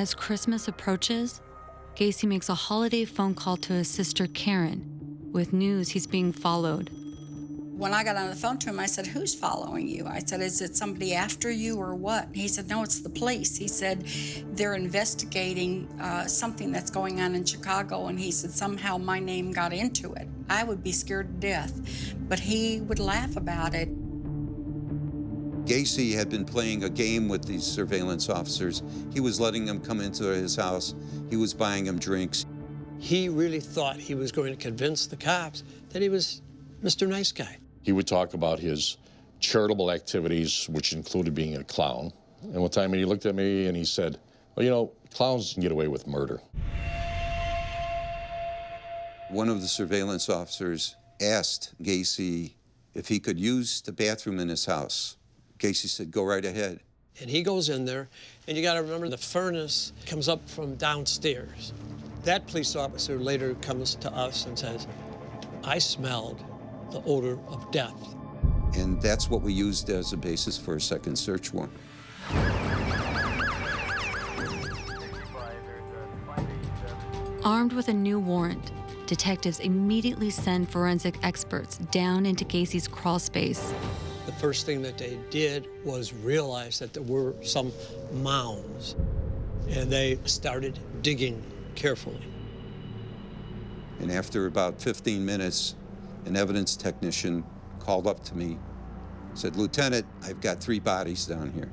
As Christmas approaches, Gacy makes a holiday phone call to his sister Karen with news he's being followed. When I got on the phone to him, I said, "Who's following you?" I said, "Is it somebody after you or what?" He said, "No, it's the police." He said, "They're investigating something that's going on in Chicago," and he said, "Somehow my name got into it." I would be scared to death, but he would laugh about it. Gacy had been playing a game with these surveillance officers. He was letting them come into his house. He was buying them drinks. He really thought he was going to convince the cops that he was Mr. Nice Guy. He would talk about his charitable activities, which included being a clown. And one time he looked at me and he said, "Well, you know, clowns can get away with murder." One of the surveillance officers asked Gacy if he could use the bathroom in his house. Gacy said, "Go right ahead." And he goes in there, and you got to remember the furnace comes up from downstairs. That police officer later comes to us and says, "I smelled the odor of death." And that's what we used as a basis for a second search warrant. Armed with a new warrant, detectives immediately send forensic experts down into Gacy's crawl space. The first thing that they did was realize that there were some mounds, and they started digging carefully. And after about 15 minutes, an evidence technician called up to me, said, "Lieutenant, I've got 3 bodies down here."